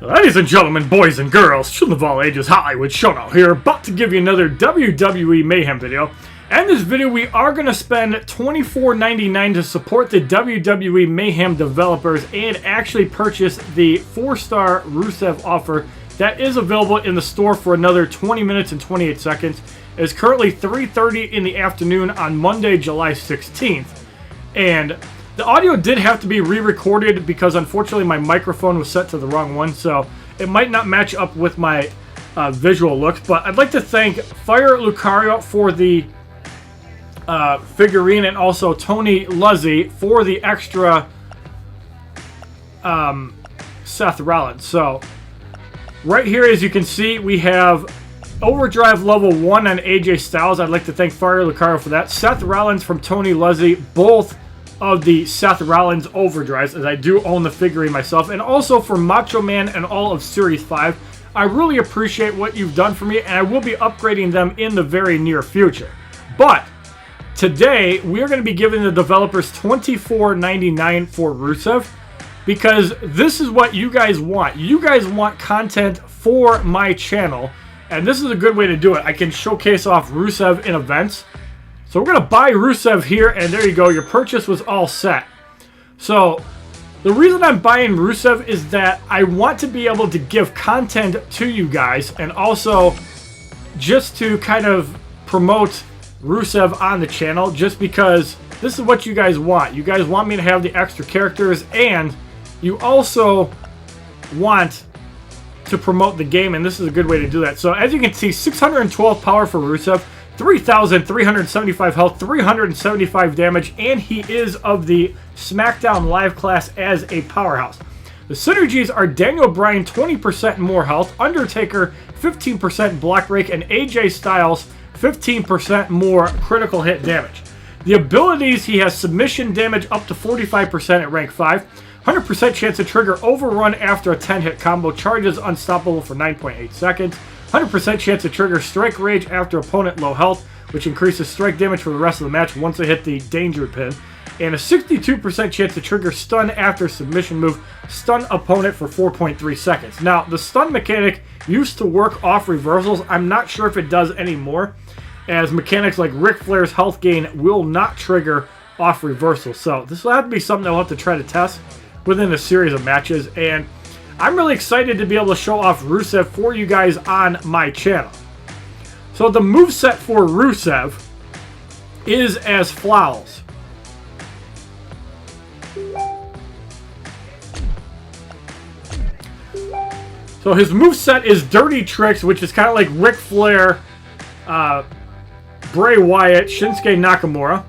Ladies and gentlemen, boys and girls, children of all ages, HollywoodShono here, about to give you another WWE Mayhem video. And in this video, we are going to spend $24.99 to support the WWE Mayhem developers and actually purchase the 4-star Rusev offer that is available in the store for another 20 minutes and 28 seconds. It is currently 3:30 in the afternoon on Monday, July 16th. And the audio did have to be re-recorded because unfortunately my microphone was set to the wrong one, so it might not match up with my visual looks. But I'd like to thank Fire Lucario for the figurine and also Tony Luzzy for the extra Seth Rollins. So right here, as you can see, we have Overdrive level 1 on AJ Styles. I'd like to thank Fire Lucario for that. Seth Rollins from Tony Luzzy, both of the Seth Rollins overdrives, as I do own the figurine myself, and also for Macho Man and all of Series 5. I really appreciate what you've done for me, and I will be upgrading them in the very near future. But today, we are going to be giving the developers $24.99 for Rusev, because this is what you guys want. You guys want content for my channel, and this is a good way to do it. I can showcase off Rusev in events. So we're going to buy Rusev here, and there you go. Your purchase was all set. So the reason I'm buying Rusev is that I want to be able to give content to you guys, and also just to kind of promote Rusev on the channel, just because this is what you guys want. You guys want me to have the extra characters, and you also want to promote the game, and this is a good way to do that. So as you can see, 612 power for Rusev, 3,375 health, 375 damage, and he is of the SmackDown Live class as a powerhouse. The synergies are Daniel Bryan 20% more health, Undertaker 15% block break, and AJ Styles 15% more critical hit damage. The abilities, he has submission damage up to 45% at rank 5, 100% chance to trigger overrun after a 10-hit combo, charges unstoppable for 9.8 seconds, 100% chance to trigger strike rage after opponent low health, which increases strike damage for the rest of the match once they hit the danger pin, and a 62% chance to trigger stun after submission move, stun opponent for 4.3 seconds. Now, the stun mechanic used to work off reversals. I'm not sure if it does anymore, as mechanics like Ric Flair's health gain will not trigger off reversals. So this will have to be something I'll have to try to test within a series of matches, and I'm really excited to be able to show off Rusev for you guys on my channel. So the moveset for Rusev is as follows. So his moveset is Dirty Tricks, which is kind of like Ric Flair, Bray Wyatt, Shinsuke Nakamura.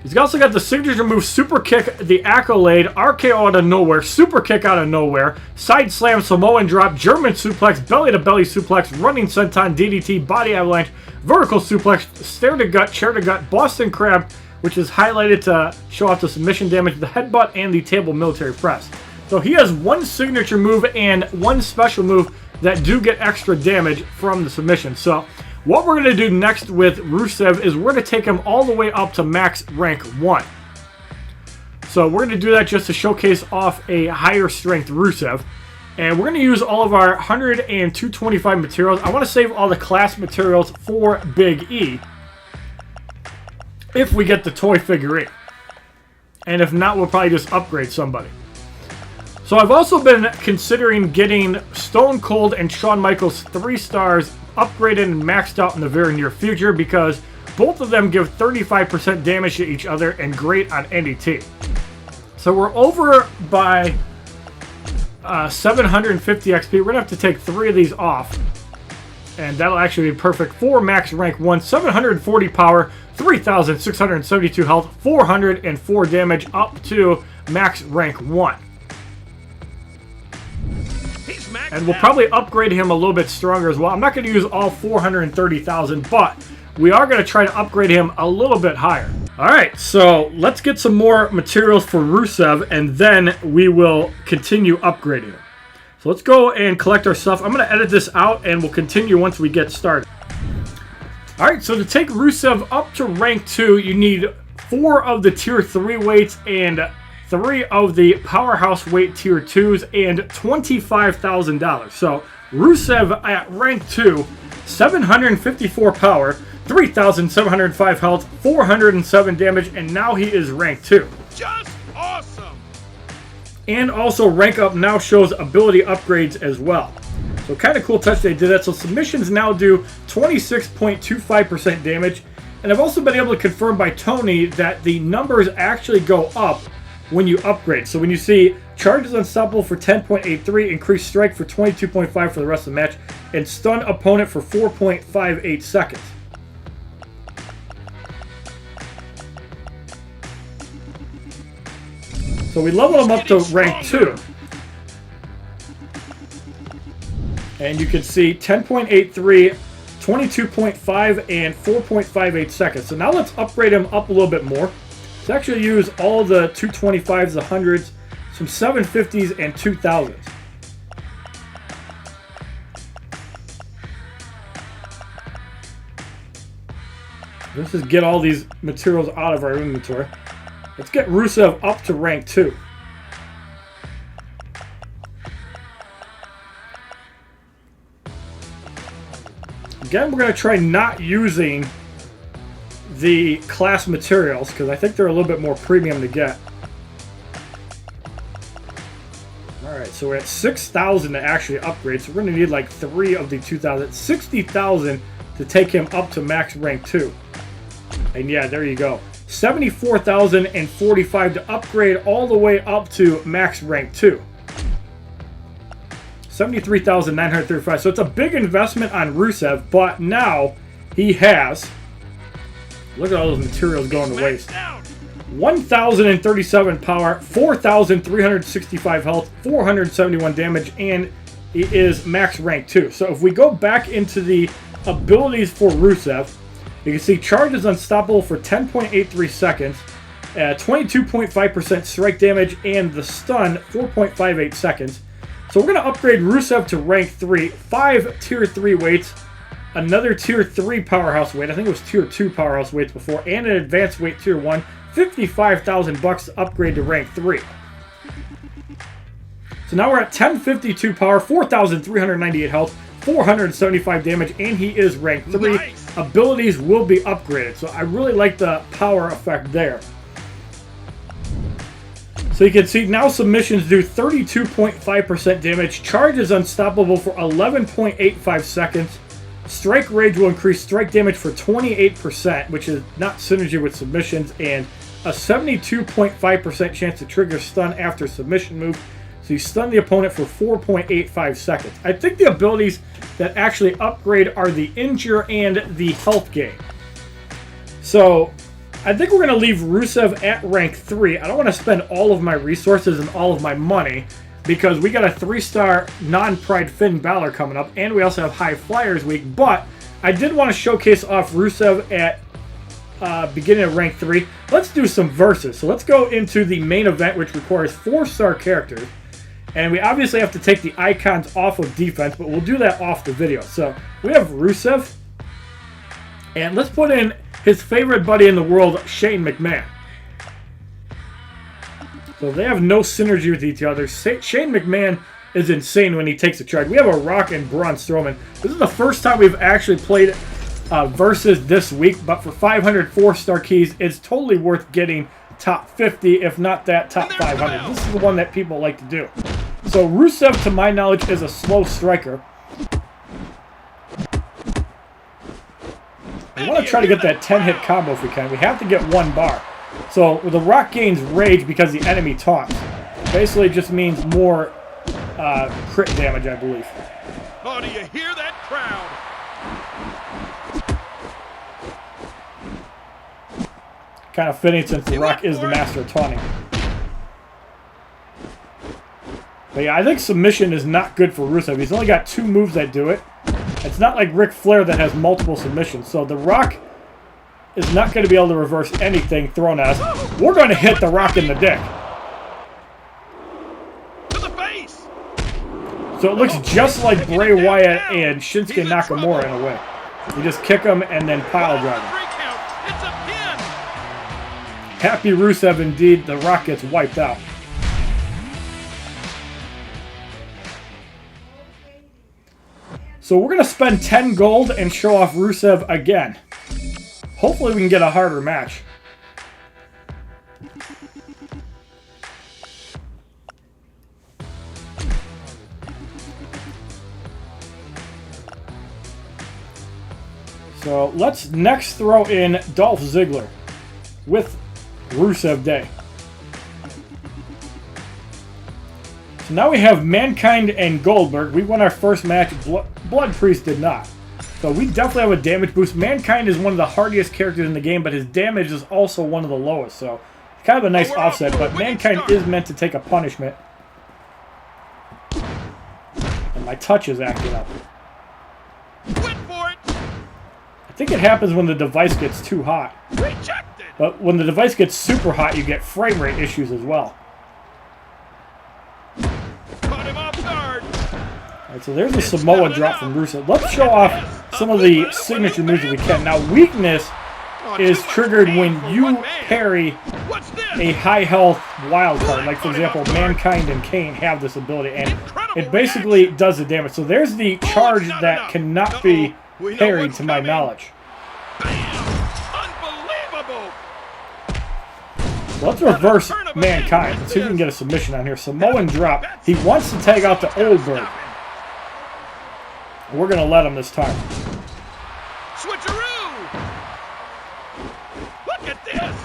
He's also got the signature move Super Kick, the Accolade, RKO out of nowhere, Super Kick out of nowhere, Side Slam, Samoan Drop, German Suplex, Belly to Belly Suplex, Running Senton, DDT, Body Avalanche, Vertical Suplex, Stair to Gut, Chair to Gut, Boston Crab, which is highlighted to show off the submission damage, the Headbutt, and the Table Military Press. So he has one signature move and one special move that do get extra damage from the submission. So what we're going to do next with Rusev is we're going to take him all the way up to max rank 1. So we're going to do that just to showcase off a higher strength Rusev. And we're going to use all of our 100 and 225 materials. I want to save all the class materials for Big E if we get the toy figurine. And if not, we'll probably just upgrade somebody. So I've also been considering getting Stone Cold and Shawn Michaels 3 stars upgraded and maxed out in the very near future, because both of them give 35% damage to each other and great on NDT. So we're over by 750 XP. We're going to have to take 3 of these off, and that'll actually be perfect for max rank 1. 740 power, 3,672 health, 404 damage up to max rank 1. And we'll probably upgrade him a little bit stronger as well. I'm not going to use all 430,000, but we are going to try to upgrade him a little bit higher. Alright, so let's get some more materials for Rusev, and then we will continue upgrading him. So let's go and collect our stuff. I'm going to edit this out, and we'll continue once we get started. Alright, so to take Rusev up to rank 2, you need 4 of the tier 3 weights and 3 of the Powerhouse Weight Tier 2s, and $25,000. So Rusev at rank 2, 754 power, 3,705 health, 407 damage, and now he is rank 2. Just awesome! And also rank up now shows ability upgrades as well. So kind of cool touch they did that. So submissions now do 26.25% damage. And I've also been able to confirm by Tony that the numbers actually go up when you upgrade. So when you see charges unstoppable for 10.83, increased strike for 22.5 for the rest of the match, and stun opponent for 4.58 seconds. So we level him up to rank 2. And you can see 10.83, 22.5, and 4.58 seconds. So now let's upgrade him up a little bit more. Let's actually use all the 225s, the 100s, some 750s, and 2000s. Let's just get all these materials out of our inventory. Let's get Rusev up to rank 2. Again, we're going to try not using the class materials because I think they're a little bit more premium to get. Alright, so we're at 6,000 to actually upgrade, so we're going to need like 3 of the 2,000. 60,000 to take him up to max rank 2. And yeah, there you go. 74,045 to upgrade all the way up to max rank 2. 73,935. So it's a big investment on Rusev, but now he has, look at all those materials going to waste. 1,037 power, 4,365 health, 471 damage, and he is max rank 2. So if we go back into the abilities for Rusev, you can see charge is unstoppable for 10.83 seconds, 22.5% strike damage, and the stun 4.58 seconds. So we're going to upgrade Rusev to rank 3, 5 tier 3 weights, another tier 3 powerhouse weight, I think it was tier 2 powerhouse weights before, and an advanced weight tier 1, $55,000 to upgrade to rank 3. So now we're at 1052 power, 4,398 health, 475 damage, and he is rank 3. Nice. Abilities will be upgraded, so I really like the power effect there. So you can see now submissions do 32.5% damage. Charge is unstoppable for 11.85 seconds. Strike rage will increase strike damage for 28%, which is not synergy with submissions, and a 72.5% chance to trigger stun after submission move. So you stun the opponent for 4.85 seconds. I think the abilities that actually upgrade are the injure and the health gain. So I think we're going to leave Rusev at rank 3. I don't want to spend all of my resources and all of my money because we got a 3-star non-Pride Finn Balor coming up, and we also have High Flyers week. But I did want to showcase off Rusev at beginning of rank 3. Let's do some verses. So let's go into the main event, which requires 4-star characters. And we obviously have to take the icons off of defense, but we'll do that off the video. So we have Rusev. And let's put in his favorite buddy in the world, Shane McMahon. So they have no synergy with each other. Shane McMahon is insane when he takes a charge. We have a Rock and Braun Strowman. This is the first time we've actually played versus this week, but for 500 4-star keys, it's totally worth getting top 50, if not that, top 500. This is the one that people like to do. So Rusev, to my knowledge, is a slow striker. We want to try to get that 10-hit combo if we can. We have to get 1 bar. So the Rock gains rage because the enemy taunts. Basically, it just means more crit damage, I believe. Oh, do you hear that crowd? Kind of fitting since the Rock is the master of taunting. But yeah, I think submission is not good for Rusev. He's only got 2 moves that do it. It's not like Ric Flair that has multiple submissions. So the Rock is not going to be able to reverse anything thrown at us. We're going to hit the Rock in the dick. To the face. So it looks just like Bray Wyatt and Shinsuke Nakamura in a way. You just kick him and then pile drive him. Happy Rusev indeed. The Rock gets wiped out. So we're going to spend 10 gold and show off Rusev again. Hopefully we can get a harder match. So let's next throw in Dolph Ziggler with Rusev Day. So now we have Mankind and Goldberg. We won our first match. Blood Priest did not. So we definitely have a damage boost. Mankind is one of the hardiest characters in the game, but his damage is also one of the lowest. So it's kind of a nice offset, but Mankind is meant to take a punishment. And my touch is acting up. I think it happens when the device gets too hot. Rejected. But when the device gets super hot, you get frame rate issues as well. Caught him off guard. Alright, so there's a Samoa drop from Rusev. Let's show off some of the signature moves that we can. Now, weakness is triggered when you parry a high health wild card. Like, for example, Mankind and Kane have this ability, and it basically does the damage. So there's the charge that cannot be parried to my knowledge. Unbelievable. Let's reverse Mankind. Let's see if we can get a submission on here. Samoan drop. He wants to tag out to Oldberg. We're going to let him this time. Switcheroo. Look at this.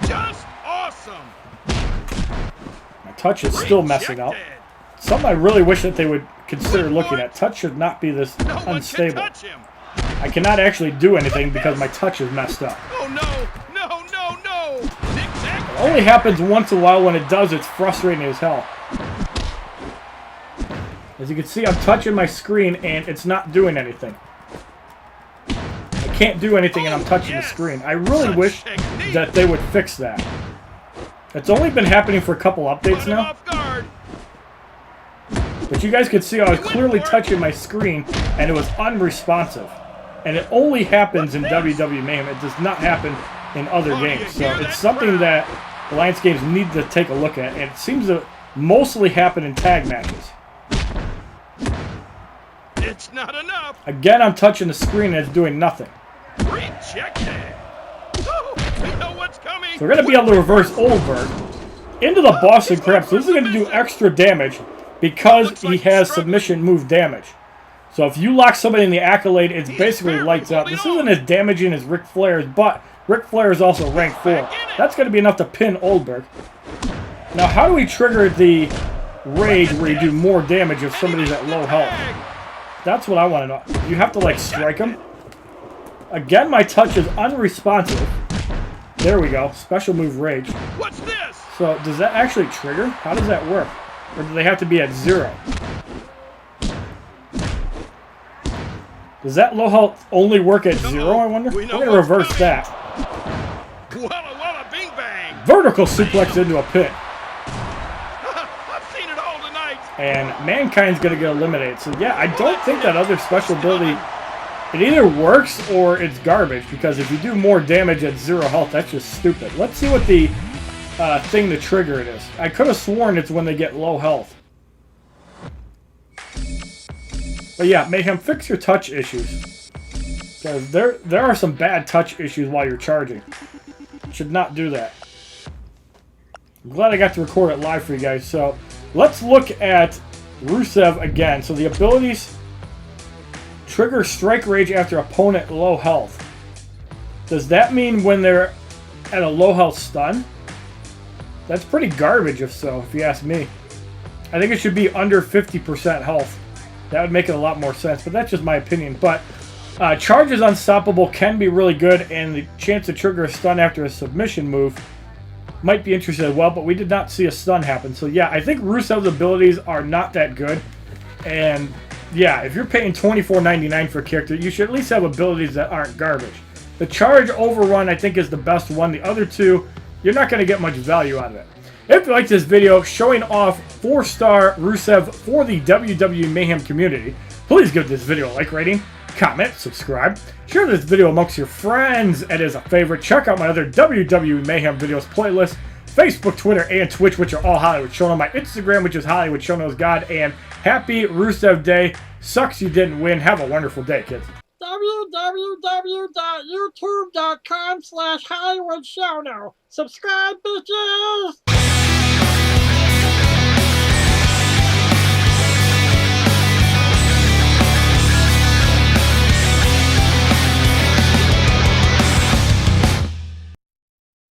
Just awesome. My touch is still messing up. Something I really wish that they would consider looking at. Touch should not be this unstable. I cannot actually do anything because my touch is messed up. Oh no, no, no, no. It only happens once in a while. When it does, it's frustrating as hell. As you can see, I'm touching my screen and it's not doing anything. I can't do anything and I'm touching the screen. I really wish that they would fix that. It's only been happening for a couple updates now. But you guys could see I was clearly touching my screen and it was unresponsive. And it only happens in WWE Mayhem. It does not happen in other games. So it's something that Alliance Games need to take a look at. And it seems to mostly happen in tag matches. It's not enough. Again, I'm touching the screen and it's doing nothing. Rejected. Oh, we know what's coming. So we're going to be able to reverse Oldberg into the Boston Crab. So this is going to do extra damage because he has submission move damage. So if you lock somebody in the Accolade, it's basically lights out. This isn't as damaging as Ric Flair's, but Ric Flair is also rank 4. That's going to be enough to pin Oldberg. Now, how do we trigger the Rage where you do more damage if somebody's at low health? That's what I want to know. You have to, like, strike him. Again, my touch is unresponsive. There we go. Special move Rage. What's this? So, does that actually trigger? How does that work? Or do they have to be at 0? Does that low health only work at 0, I wonder? We're going to reverse that. Walla walla bing bang. Vertical suplex into a pin. I've seen it all tonight. And Mankind's going to get eliminated. So, yeah, I don't think that other special ability, it either works or it's garbage. Because if you do more damage at 0 health, that's just stupid. Let's see what the thing to trigger it is. I could have sworn it's when they get low health. But yeah, Mayhem, fix your touch issues. Because there are some bad touch issues while you're charging. Should not do that. I'm glad I got to record it live for you guys. So, let's look at Rusev again. So the abilities trigger strike rage after opponent low health. Does that mean when they're at a low health stun? That's pretty garbage if so, if you ask me. I think it should be under 50% health. That would make it a lot more sense, but that's just my opinion. But charge is unstoppable, can be really good, and the chance to trigger a stun after a submission move might be interesting as well, but we did not see a stun happen. So yeah, I think Rusev's abilities are not that good. And yeah, if you're paying $24.99 for a character, you should at least have abilities that aren't garbage. The charge overrun, I think, is the best one. The other two, you're not going to get much value out of it. If you like this video showing off 4-star Rusev for the WWE Mayhem community, please give this video a like rating, comment, subscribe, share this video amongst your friends. It is a favorite. Check out my other WWE Mayhem videos playlist, Facebook, Twitter, and Twitch, which are all HollywoodShono. My Instagram, which is HollywoodShono's God. And happy Rusev Day. Sucks you didn't win. Have a wonderful day, kids. www.youtube.com/HollywoodShono. Subscribe, bitches!